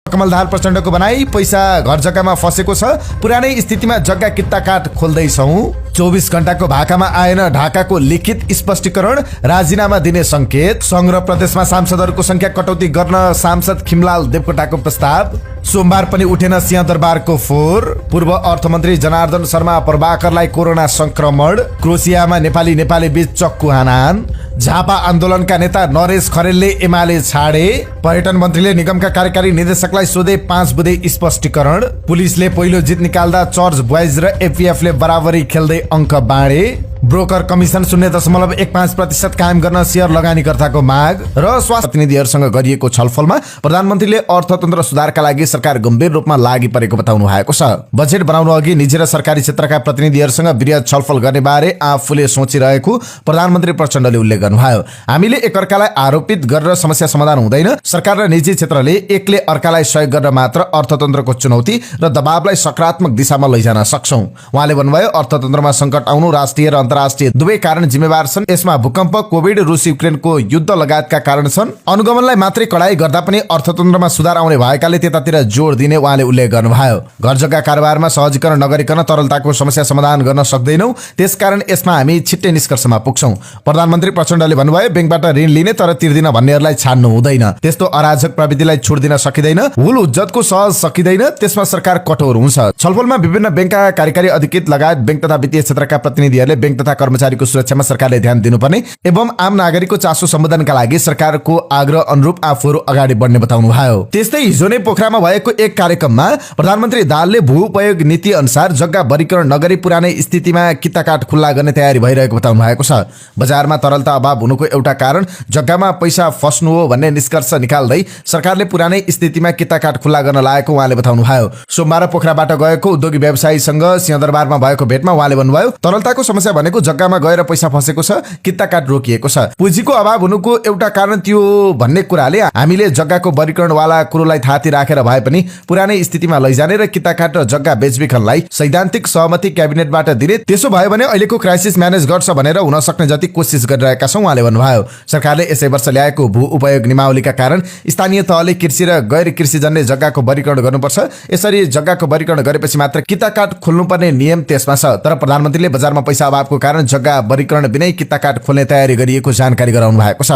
कमलधार प्रचण्डको भनाई पैसा घर जग्गामा फसेको छ, पुरानै स्थितिमा जग्गा किट्टाकाट खोल्दैछौँ। 24 घण्टाको भाकामा आएन ढाकाको लिखित स्पष्टीकरण, राजीनामा दिने संकेत। संघ र प्रदेशमा सांसदहरूको संख्या कटौती गर्न सांसद खिमलाल देवकोटाको प्रस्ताव। सोमबार पनि उठेन सिंहदरबारको फोहोर। पूर्व अर्थमन्त्री जनार्दन शर्मा प्रभाकरलाई कोरोना संक्रमण। क्रोसियामा नेपाली बीच चक्कु हानाहान। झापा आन्दोलनका नेता नरेश खरेलले एमाले छाडे। पर्यटन मन्त्रीले निगमका कार्यकारी निर्देशकलाई सोधे 5 बुँदे स्पष्टीकरण। पुलिसले पहिलो जित निकाल्दा चर्च बोइज र एपीएफले बराबरी खेल्दै अङ्क बाँडे। ब्रोकर कमिसन 0.15% कायम गर्न शेयर लगानीकर्ताको माग। र स्वास्थ्य प्रतिनिधिहरूसँग गरिएको छलफलमा प्रधानमन्त्रीले अर्थतन्त्र सुधारका लागि सरकार गम्भीर रूपमा लागि परेको बताउनु भएको छ। बजेट बनाउनु अघि निजी र सरकारी क्षेत्रका प्रतिनिधिहरूसँग वृहत छलफल गर्ने बारे आफूले सोचिरहेको प्रधानमन्त्री प्रचण्डले उल्लेख गर्नुभयो। हामीले एकअर्कालाई आरोपित गरेर समस्या समाधान हुँदैन। सरकार र निजी क्षेत्रले एकले अर्कालाई सहयोग गर्न मात्र अर्थतन्त्रको चुनौती र दबावलाई सकारात्मक दिशामा लैजान सक्छौं। उहाँले भन्नुभयो, अर्थतन्त्रमा संकट आउनु राष्ट्रिय र अन्तर्राष्ट्रिय दुवै कारण जिम्मेवार छन्। यसमा भूकम्प, कोभिड, रुस युक्रेनको युद्ध लगायतका कारण छन्। अनुगमनलाई मात्रै कडाई गर्दा पनि अर्थतन्त्रमा सुधार आउने भएकाले त्यतातिर जोड दिने उहाँले उल्लेख गर्नुभयो। घर जग्गा कारोबारमा सहजीकरण नगरिकन तरलताको समस्या समाधान गर्न सक्दैनौं, त्यसकारण यसमा हामी छिट्टै निष्कर्षमा पुग्छौं। प्रधानमन्त्री प्रचण्डले भन्नुभयो, बैंकबाट ऋण लिने तर तिर्दिन भन्नेहरूलाई छाड्नु हुँदैन। त्यस्तो अराजक प्रवृत्तिलाई छुट दिन सकिँदैन। हुल उज्जतको सहज सकिँदैन, त्यसमा सरकार कठोर हुन्छ। छलफलमा विभिन्न बैंकका कार्यकारी अधिकृत लगायत बैंक तथा वित्तीय क्षेत्रका प्रतिनिधिहरूले बैंक तथा कर्मचारीको सुरक्षामा सरकारले ध्यान दिनुपर्ने एवं आम नागरिकको चासो सम्बोधनका लागि सरकारको आग्रह अनुरूप आफूहरू अगाडि बढ्ने बताउनु भयो। त्यस्तै हिजो नै पोखरामा भएको एक कार्यक्रममा प्रधानमन्त्री दाहालले भू उपयोग नीति अनुसार जग्गा वर्गीकरण नगरी पुरानै स्थितिमा किताकाट खुल्ला गर्ने तयारी भइरहेको बताउनु भएको छ। बजारमा तरलता अभाव हुनुको एउटा कारण जग्गामा पैसा फस्नु हो भन्ने निष्कर्ष निकाल्दै सरकारले पुरानै स्थितिमा किताकाट खुल्ला गर्न लागेको उहाँले बताउनु भयो। सोमबार पोखराबाट गएको उद्योगी व्यवसायीसँग सिंहदरबारमा भएको भेटमा उहाँले भन्नुभयो, तरलताको समस्या भनेको जग्गामा गएर पैसा फसेको छ, किताकाट रोकिएको छ। पुँजीको अभाव हुनुको एउटा कारण त्यो भन्ने कुराले हामीले जग्गाको वर्गीकरणवाला कुरोलाई थाती राखेर भए पनि पुरानै स्थितिमा लैजाने र किताकाट र जग्गा बेचबिखनलाई सैद्धान्तिक सहमति क्याबिनेटबाट दिने, त्यसो भयो भने अहिलेको क्राइसिस म्यानेज गर्छ भनेर हुन सक्ने जति कोसिस गरिरहेका छौं उहाँले भन्नुभयो। सरकारले यसै वर्ष ल्याएको भू उपयोग नियमावलीका कारण स्थानीय तहले कृषि र गैर कृषिजन्य जग्गाको वर्गीकरण गर्नुपर्छ। यसरी जग्गाको वर्गीकरण गरेपछि मात्र किताकाट खोल्नुपर्ने नियम त्यसमा छ। तर प्रधानमन्त्रीले बजारमा पैसा अभावको कारण जग्गा वर्गीकरण बिनै किताकाट खोल्ने तयारी गरिएको जानकारी गराउनु भएको छ।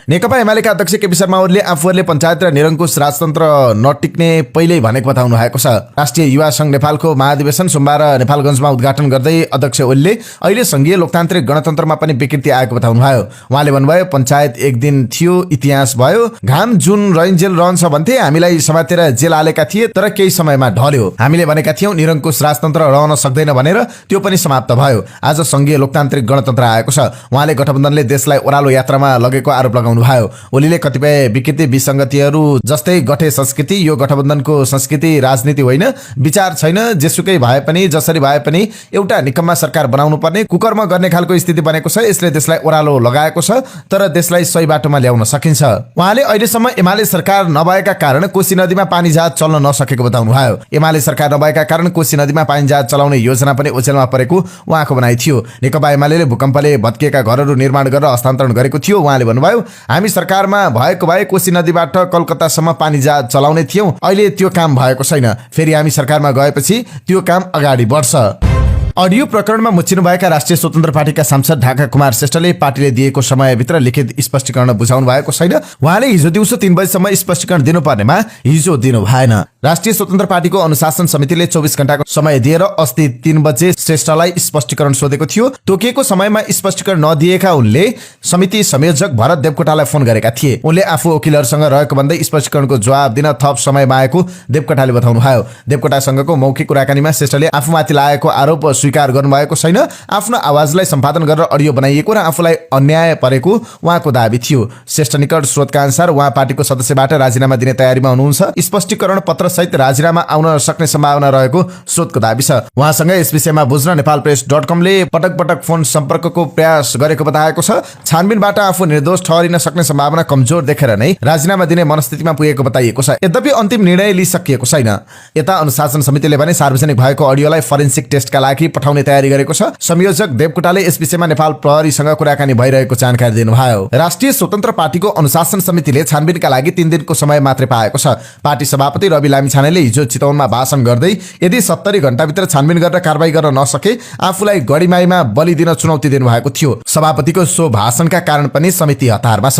नेकपा एमालेका अध्यक्ष केपी शर्मा ओलीले आफूहरूले पञ्चायत र निरङ्कुश राजतन्त्र नटिक्ने पहिल्यै भनेको बताउनु भएको छ। राष्ट्रिय युवा संघ नेपालको महाधिवेशन सोमबार नेपालगञ्जमा उद्घाटन गर्दै अध्यक्ष ओलीले अहिले संघीय लोकतान्त्रिक गणतन्त्रमा पनि विकृति आएको बताउनु भयो। उहाँले भन्नुभयो, पञ्चायत एक दिन थियो, इतिहास भयो। घाम जुन रैन्जेल रहन्छ भन्थे, हामीलाई समातेर जेल हालेका थिए, तर केही समयमा ढल्यो। हामीले भनेका थियौं निरङ्कुश राजतन्त्र रहन सक्दैन भनेर, त्यो पनि समाप्त भयो। आज संघीय लोकतान्त्रिक गणतन्त्र आएको छ। उहाँले गठबन्धनले देशलाई ओह्रालो यात्रामा लगेको आरोप लगाउनु भयो। ओलीले कतिपय विकृति विसङ्गतिहरू जस्तै गठे संस्कृति, यो गठबन्धनको संस्कृति राजनीति होइन, विचार छैन, जेसुकै भए पनि जसरी भए पनि एउटा निकम्मा सरकार बनाउनु पर्ने कुकर्म गर्ने खालको स्थिति बनेको छ। यसले देशलाई ओह्रालो लगाएको छ, तर देशलाई सही बाटोमा ल्याउन सकिन्छ। उहाँले अहिलेसम्म एमाले सरकार नभएका कारण कोशी नदीमा पानी जहाज चल्न नसकेको बताउनु भयो। एमाले सरकार नभएका कारण कोशी नदीमा पानी जहाज चलाउने योजना पनि ओझेलमा परेको उहाँको भनाइ थियो। नेकपा एमाले भूकम्पले भत्किएका घरहरू निर्माण गरेर हस्तान्तरण गरेको थियो। उहाँले भन्नुभयो, हामी सरकारमा भएको भए कोशी नदीबाट कलकत्तासम्म पानी जहाज चलाउने थियौं, अहिले त्यो काम भएको छैन। फेरि हामी सरकारमा गएपछि त्यो काम अगाडि बढ्छ। अडियो प्रकरणमा मुचिनु भएका राष्ट्रिय स्वतन्त्र पार्टीका सांसद ढाका कुमार श्रेष्ठले पार्टीले दिएको समयभित्र लिखित स्पष्टीकरण बुझाउनु भएको छैन। उहाँले हिजो दिउँसो 3 बजेसम्म स्पष्टीकरण दिनुपर्नेमा हिजो दिनु भएन। राष्ट्रिय स्वतन्त्र पार्टीको अनुशासन समितिले 24 घण्टाको समय दिएर अस्ति 3 बजे श्रेष्ठलाई स्पष्टीकरण सोधेको थियो। तोकिएको समयमा स्पष्टीकरण नदिएका उनले समिति संयोजक भरत देवकोटालाई फोन गरेका थिए। उनले आफू वकिलहरूसँग रहेको भन्दै स्पष्टीकरणको जवाब दिन थप समय मागेको देवकोटाले बताउनु भयो। देवकोटासँगको मौखिक कुराकानीमा श्रेष्ठले आफूमाथि लागेको आरोप स्वीकार गर्नुभएको छैन। आफ्नो आवाजलाई सम्पादन गरेर अडियो बनाइएको र आफूलाई अन्याय परेको उहाँको दाबी थियो। श्रेष्ठ निकट स्रोतका अनुसार उहाँ पार्टीको सदस्यबाट राजीनामा दिने तयारीमा हुनुहुन्छ। स्पष्टीकरण पत्र सहित राजीनामा आउन सक्ने सम्भावना रहेको स्रोतको दाबी छ। उहाँसँग यस विषयमा बुझ्न नेपालप्रेस.com ले पटक पटक फोन सम्पर्कको प्रयास गरेको बताएको छ। छानबिनबाट आफू निर्दोष ठहरिन सक्ने सम्भावना कमजोर देखेर नै राजीनामा दिने मनस्थितिमा पुगेको बताइएको छ। यद्यपि अन्तिम निर्णय लिइसकिएको छैन। यता अनुशासन समितिले भने सार्वजनिक भएको अडियोलाई फरेन्सिक टेस्टका लागि पठाउने तयारी गरेको छ। संयोजक देवकोटाले यस विषयमा नेपाल प्रहरीसँग कुराकानी भइरहेको जानकारी दिनुभयो। राष्ट्रिय स्वतन्त्र पार्टीको अनुशासन समितिले छानबिनका लागि 3 दिनको समय मात्रै पाएको छ। पार्टी सभापति रवि लामिछानेले हिजो चितवनमा भाषण गर्दै यदि 70 घण्टाभित्र छानबिन गरेर कारबाही गर्न नसके आफूलाई गढीमाईमा बलि दिन चुनौती दिनुभएको थियो। सभापतिको सो भाषणका कारण पनि समिति हतारमा छ।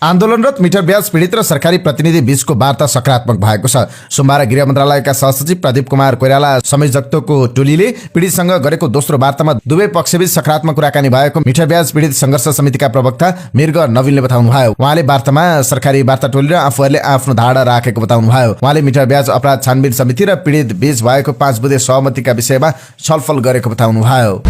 आन्दोलनरत मिटर ब्याज पीडित र सरकारी प्रतिनिधि बीचको वार्ता सकारात्मक भएको छ। सोमबार गृह मन्त्रालयका सहसचिव प्रदीप कुमार कोइराला संयोजकत्वको टोलीले पीडितसँग गरेको दोस्रो वार्तामा दुवै पक्षबीच सकारात्मक कुराकानी भएको मिटर ब्याज पीडित संघर्ष समितिका प्रवक्ता मृग नवीनले बताउनुभयो। उहाँले वार्तामा सरकारी वार्ता टोली र आफूहरूले आफ्नो धारणा राखेको बताउनुभयो। उहाँले मिटर ब्याज अपराध छानबिन समिति र पीडित बीच भएको 5 बुँदे सहमतिका विषयमा छलफल गरेको बताउनुभयो।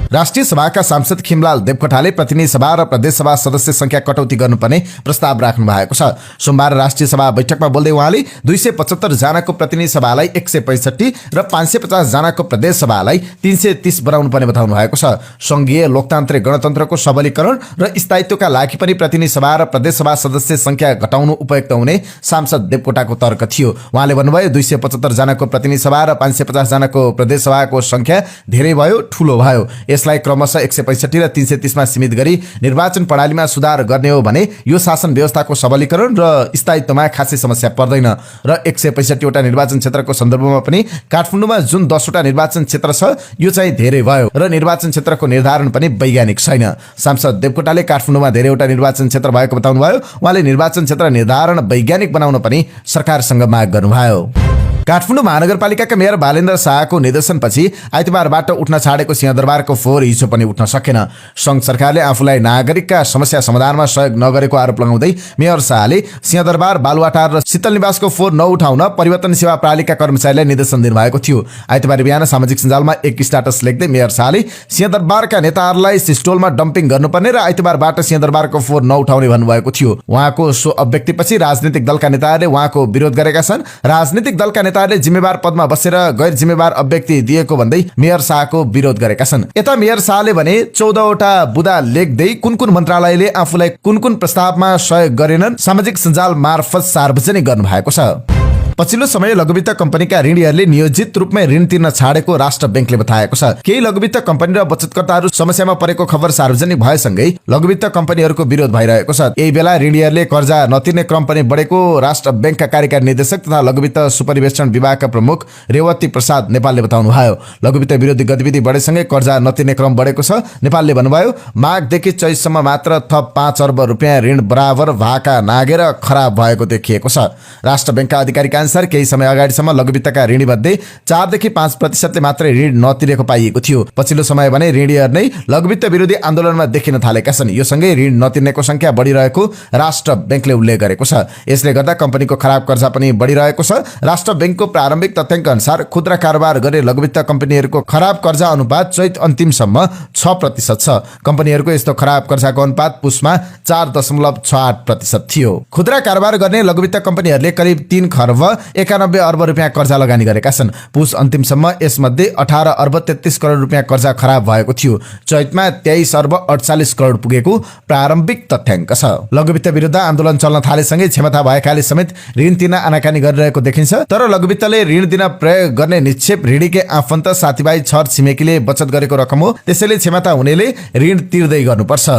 राष्ट्रिय सभाका सांसद खिमलाल देवकोटाले प्रतिनिधि सभा र प्रदेश सभा सदस्य संख्या कटौती गर्नुपर्ने प्रस्ताव राख्नु भएको छ। सोमबार राष्ट्रिय सभा बैठकमा बोल्दै उहाँले 275 जनाको प्रतिनिधि सभालाई 165 र 550 जनाको प्रदेश सभालाई 330 बनाउनु पर्ने बताउनु भएको छ। संघीय लोकतान्त्रिक गणतन्त्रको सबलीकरण र स्थायित्वका लागि पनि प्रतिनिधि सभा र प्रदेश सभा सदस्य संख्या घटाउनु उपयुक्त हुने सांसद देवकोटाको तर्क थियो। उहाँले भन्नुभयो 275 जनाको प्रतिनिधि सभा र 550 जनाको प्रदेश सभाको संख्या धेरै भयो, ठूलो भयो। यसलाई क्रमशः 165 र 330 मा सीमित गरी निर्वाचन प्रणालीमा सुधार गर्ने हो भने यो शासन व्यवस्थाको सबलीकरण र स्थायित्वमा खासै समस्या पर्दैन र 165 वटा निर्वाचन क्षेत्रको सन्दर्भमा पनि काठमाडौँमा जुन 10 वटा निर्वाचन क्षेत्र छ यो चाहिँ धेरै भयो र निर्वाचन क्षेत्रको निर्धारण पनि वैज्ञानिक छैन। सांसद देवकोटाले काठमाडौँमा धेरैवटा निर्वाचन क्षेत्र भएको बताउनुभयो। उहाँले निर्वाचन क्षेत्र निर्धारण वैज्ञानिक बनाउन पनि सरकारसँग माग गर्नुभयो। काठमाडौँ महानगरपालिकाका मेयर बालेन्द्र शाहको निर्देशनपछि आइतबारबाट उठ्न छाडेको सिंहदरबारको फोहोर हिजो पनि उठ्न सकेन। सङ्घ सरकारले आफूलाई नागरिकका समस्या समाधानमा सहयोग नगरेको आरोप लगाउँदै मेयर शाहले सिंहदरबार बालुवाटार र शीतल निवासको फोहोर नउठाउन परिवर्तन सेवा प्रणालीका कर्मचारीलाई निर्देशन दिनुभएको थियो। आइतबार बिहान सामाजिक सञ्जालमा एक स्ट्याटस लेख्दै मेयर शाहले सिंहदरबारका नेताहरूलाई सिस्टोलमा डम्पिङ गर्नुपर्ने र आइतबारबाट सिंहदरबारको फोहोर नउठाउने भन्नुभएको थियो। उहाँको सो अभिव्यक्तिपछि राजनीतिक दलका नेताहरूले उहाँको विरोध गरेका छन्। राजनीतिक दलका नेताहरूले जिम्मेवार पदमा बसेर गैर जिम्मेवार अभिव्यक्ति दिएको भन्दै मेयर शाहको विरोध गरेका छन्। यता मेयर शाहले भने 14 वटा बुदा लेख्दै कुन मन्त्रालयले आफूलाई कुन प्रस्तावमा सहयोग गरेनन् सामाजिक सञ्जाल मार्फत सार्वजनिक गर्नुभएको छ। पछिल्लो समय लघुवित्त कम्पनीका ऋणीहरूले नियोजित रूपमै ऋण तिर्न छाडेको राष्ट्र बैंकले बताएको छ। केही लघुवित्त कम्पनी र बचतकर्ताहरू समस्यामा परेको खबर सार्वजनिक भएसँगै लघुवित्त कम्पनीहरूको विरोध भइरहेको छ। यही बेला ऋणीहरूले कर्जा नतिर्ने क्रम पनि बढेको राष्ट्र बैंकका कार्यकारी निर्देशक तथा लघुवित्त सुपरिवेक्षण विभागका प्रमुख रेवती प्रसाद नेपालले बताउनुभयो। लघुवित्त विरोधी गतिविधि बढेसँगै कर्जा नतिर्ने क्रम बढेको छ। नेपालले भन्नुभयो माघदेखि चैतसम्म मात्र थप 5 अर्ब रुपियाँ ऋण बराबर भाका नागेर खराब भएको देखिएको छ। राष्ट्र बैंकका अधिकारीका अनुसार केही समय अगाडिसम्म लघुवित्तका ऋणी मध्ये 4 देखि 5% मात्रै ऋण नतिरेको पाइएको थियो। पछिल्लो समय भने ऋणीहरू नै लघुवित्त विरोधी आन्दोलनमा देखिन थालेका छन्। यो सँगै ऋण नतिर्नेको संख्या बढिरहेको राष्ट्र बैंकले उल्लेख गरेको छ। यसले गर्दा कम्पनीको खराब कर्जा पनि बढिरहेको छ। राष्ट्र बैंकको प्रारम्भिक तथ्याङ्क अनुसार खुद्रा कारोबार गर्ने लघुवित्त कम्पनीहरूको खराब कर्जा अनुपात चैत अन्तिमसम्म 6% छ। कम्पनीहरूको यस्तो खराब कर्जाको अनुपात पुसमा 4.68% थियो। खुद्रा कारोबार गर्ने लघुवित्त कम्पनीहरूले करिब 3 खर्ब 91 अर्ब रुपियाँ कर्जा लगानी गरेका छन्। पुस अन्तिमसम्म यसमध्ये 18 अर्ब 33 करोड रुपियाँ कर्जा खराब भएको थियो। चैतमा 23 अर्ब 48 करोड पुगेको प्रारम्भिक तथ्याङ्क छ। लघुवित्त विरुद्ध आन्दोलन चल्न थालेसँगै क्षमता भएकाले समेत ऋण तिर्न आनाकानी गरिरहेको देखिन्छ। तर लघुवित्तले ऋण दिन प्रयोग गर्ने निक्षेप ऋणीकै आफन्त साथीभाइ छर छिमेकीले बचत गरेको रकम हो। त्यसैले क्षमता हुनेले ऋण तिर्दै गर्नुपर्छ।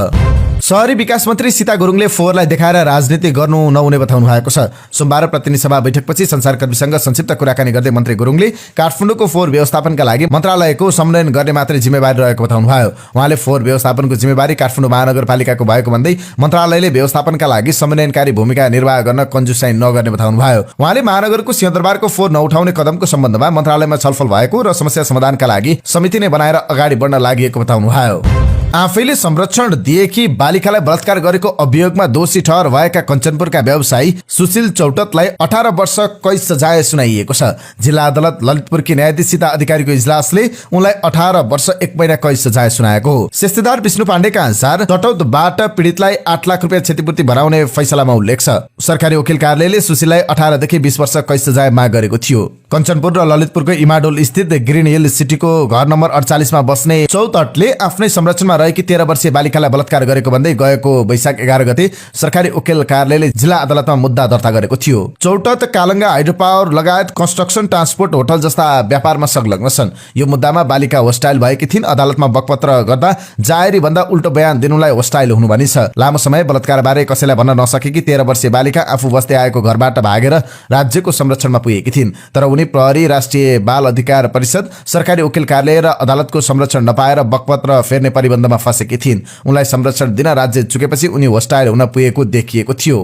शहरी विकास मन्त्री सीता गुरुङले फोहोरलाई देखाएर राजनीति गर्नु नहुने बताउनु भएको छ। सोमबार प्रतिनिधि सभा बैठकपछि संचारकर्मीसँग संक्षिप्त कुराकानी गर्दै मन्त्री गुरुङले काठमाडौँको फोहोर व्यवस्थापनका लागि मन्त्रालयको समन्वयन गर्ने मात्रै जिम्मेवारी रहेको बताउनुभयो। उहाँले फोहोर व्यवस्थापनको जिम्मेवारी काठमाडौँ महानगरपालिकाको भएको भन्दै मन्त्रालयले व्यवस्थापनका लागि समन्वयनकारी भूमिका निर्वाह गर्न कन्जुसाइ नगर्ने बताउनुभयो। उहाँले महानगरको सिंहदरबारको फोहोर नउठाउने कदमको सम्बन्धमा मन्त्रालयमा छलफल भएको र समस्या समाधानका लागि समिति नै बनाएर अगाडि बढ्न लागि बताउनुभयो। आफैले संरक्षण दिएकी बालिकालाई बलात्कार गरेको अभियोगमा दोषी ठहर भएका कञ्चनपुरका व्यवसायी सुशील चौटतलाई 18 वर्ष कैद सजाय सुनाइएको छ। जिल्ला अदालत ललितपुरकी न्यायाधीश सीता अधिकारीको इजलासले उनलाई 18 वर्ष 1 महिना कैद सजाय सुनाएको हो। सेस्तेदार विष्णु पाण्डेका अनुसार चटौतबाट पीडितलाई 8 लाख रुपियाँ क्षतिपूर्ति भराउने फैसलामा उल्लेख छ। सरकारी वकिल कार्यालयले सुशीललाई 18 देखि 20 वर्ष कैद सजाय माग गरेको थियो। कञ्चनपुर र ललितपुरको इमाडोल स्थित ग्रिन हिल सिटीको घर नम्बर 48 मा बस्ने चौतटले आफ्नै संरक्षणमा रहेकी 13 वर्षीय बालिकालाई बलात्कार गरेको भन्दै गएको वैशाख 11 गते सरकारी वकिल कार्यालयले जिल्ला अदालतमा मुद्दा दर्ता गरेको थियो। चौटत कालंगा बालिका हाइड्रो पावर लगायत कन्स्ट्रक्सन ट्रान्सपोर्ट होटल जस्ता व्यापारमा संलग्न छन्। यो मुद्दामा बालिका होस्टाइल भएकी थिइन्। अदालतमा बकपत्र गर्दा जाहेरी भन्दा उल्टो बयान दिनुलाई होस्टाइल हुनु भनिन्छ। लामो समय बलात्कारबारे कसैलाई भन्न नसकेकी 13 वर्षीय बालिका आफू बस्दै आएको घरबाट भागेर राज्यको संरक्षणमा पुगेकी थिइन्। तर उनी प्रहरी, राष्ट्रिय बाल अधिकार परिषद, सरकारी वकिल कार्यालय र अदालतको संरक्षण नपाएर बकपत्र फेर्ने परिबन्धमा फँसेकी थिइन्। उनलाई संरक्षण दिन राज्य चुकेपछि उनी होस्टाइल हुन पुगेको देखिएको थियो।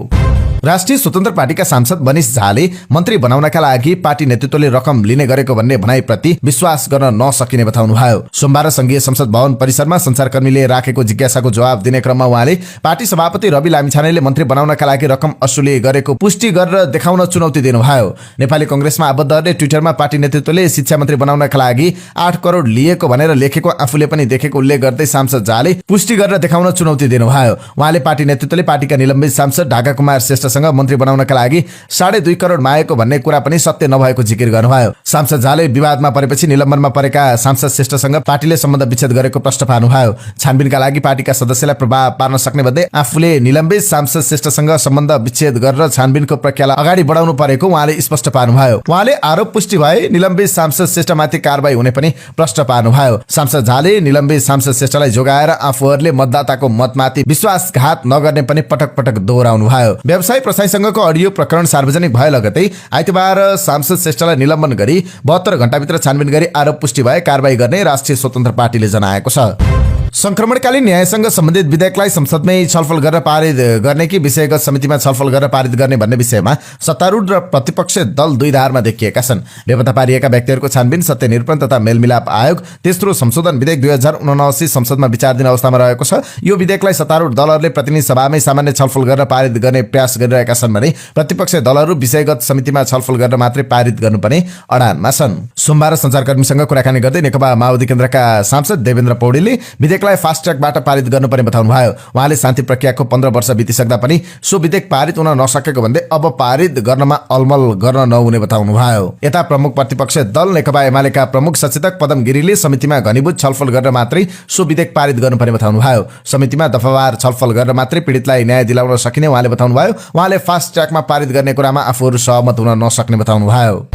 राष्ट्रिय स्वतन्त्र पार्टीका सांसद मनिष झाले मन्त्री बनाउनका लागि पार्टी नेतृत्वले रकम लिने गरेको भन्ने भनाइप्रति विश्वास गर्न नसकिने बताउनुभयो। सोमबार संघीय संसद भवन परिसरमा सञ्चारकर्मीले राखेको जिज्ञासाको जवाब दिने क्रममा उहाँले पार्टी सभापति रवि लामिछानेले मन्त्री बनाउनका लागि रकम असुली गरेको पुष्टि गरेर देखाउन चुनौती दिनुभयो। नेपाली कंग्रेसमा आबद्धहरूले ट्विटरमा पार्टी नेतृत्वले शिक्षा मन्त्री बनाउनका लागि 8 करोड लिएको भनेर लेखेको आफूले पनि देखेको उल्लेख गर्दै सांसद झाले पुष्टि गरेर देखाउन चुनौती दिनुभयो। उहाँले पार्टी नेतृत्वले पार्टीका निलम्बित सांसद ढाका कुमार श्रेष्ठ सँग मन्त्री बनाउनका लागि 2.5 करोड मागेको भन्ने कुरा पनि सत्य नभएको जिकिर गर्नुभयो। सांसद झाले विवादमा परेपछि निलम्बनमा परेका सांसद श्रेष्ठसँग पार्टीले सम्बन्ध विच्छेद गरेको प्रश्न पार्नुभयो। छानबिनका लागि पार्टीका सदस्यलाई प्रभाव पार्न सक्ने भन्दै आफूले निलम्बित सांसद श्रेष्ठसँग सम्बन्ध विच्छेद गरेर छानबिनको प्रक्रियालाई अगाडि बढाउनु परेको उहाँले स्पष्ट पार्नुभयो। उहाँले आरोप पुष्टि भए निलम्बित सांसद श्रेष्ठमाथि कारबाही हुने पनि प्रश्न पार्नुभयो। सांसद झाले निलम्बित सांसद श्रेष्ठलाई जोगाएर आफूहरूले मतदाताको मतमाथि विश्वासघात नगर्ने पनि पटक पटक दोहोऱ्याउनु भयो। व्यवसाय प्रसाईसँगको अडियो प्रकरण सार्वजनिक भए लगतै आइतबार सांसद श्रेष्ठलाई निलम्बन गरी 72 घण्टाभित्र छानबिन गरी आरोप पुष्टि भए कारबाही गर्ने राष्ट्रिय स्वतन्त्र पार्टीले जनाएको छ। संक्रमणकालीन न्यायसँग सम्बन्धित विधेयकलाई संसदमै छलफल गरेर पारित गर्ने कि विषयगत समितिमा छलफल गरेर पारित गर्ने भन्ने विषयमा सत्तारूढ र प्रतिपक्ष दल दुई धारमा देखिएका छन्। बेपत्ता पारिएका व्यक्तिहरूको छानबिन, सत्य निरूपण तथा मेलमिलाप आयोग तेस्रो संशोधन विधेयक 2079 संसदमा विचाराधीन अवस्थामा रहेको छ। यो विधेयकलाई सत्तारूढ दलहरूले प्रतिनिधि सभामै सामान्य छलफल गरेर पारित गर्ने प्रयास गरिरहेका छन् भने प्रतिपक्ष दलहरू विषयगत समितिमा छलफल गरेर मात्रै पारित गर्नुपर्ने अडानमा छन्। सोमबार सञ्चारकर्मीसँग कुराकानी गर्दै नेकपा माओवादी केन्द्रका सांसद देवेन्द्र पौडेलले विधेयकलाई फास्ट ट्र्याकबाट पारित गर्नुपर्ने बताउनुभयो। उहाँले शान्ति प्रक्रियाको 15 वर्ष बितिसक्दा पनि सो विधेयक पारित हुन नसकेको भन्दै अब पारित गर्नमा अलमल गर्न नहुने बताउनुभयो। यता प्रमुख प्रतिपक्ष दल नेकपा एमालेका प्रमुख सचेतक पदम गिरीले समितिमा घनीभूत छलफल गरेर मात्रै सो विधेयक पारित गर्नुपर्ने बताउनुभयो। समितिमा दफावार छलफल गरेर मात्रै पीडितलाई न्याय दिलाउन सकिने उहाँले बताउनुभयो। उहाँले फास्ट ट्र्याकमा पारित गर्ने कुरामा आफूहरू सहमत हुन नसक्ने बताउनुभयो।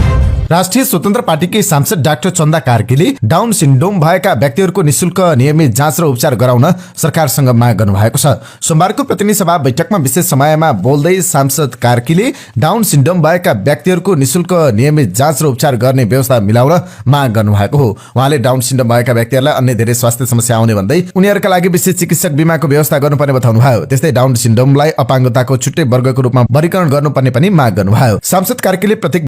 राष्ट्रिय स्वतन्त्र पार्टीकी सांसद डाक्टर चन्दा कार्कीले डाउन सिन्ड्रोम भएका व्यक्तिहरूको निशुल्क नियमित जाँच र उपचार गराउन सरकारसँग माग गर्नुभएको छ। सोमबारको प्रतिनिधि सभा बैठकमा विशेष समयमा बोल्दै सांसद कार्कीले डाउन सिन्ड्रोम भएका व्यक्तिहरूको निशुल्क नियमित जाँच र उपचार गर्ने व्यवस्था मिलाउन माग गर्नुभएको हो। उहाँले डाउन सिन्ड्रोम भएका व्यक्तिहरूलाई अन्य धेरै स्वास्थ्य समस्या आउने भन्दै उनीहरूका लागि विशेष चिकित्सक बीमाको व्यवस्था गर्नुपर्ने बताउनुभयो। त्यस्तै डाउन सिन्ड्रोमलाई अपाङ्गताको छुट्टै वर्गको रूपमा वर्गीकरण गर्नुपर्ने पनि माग गर्नुभयो। सांसद कार्कीले प्रत्येक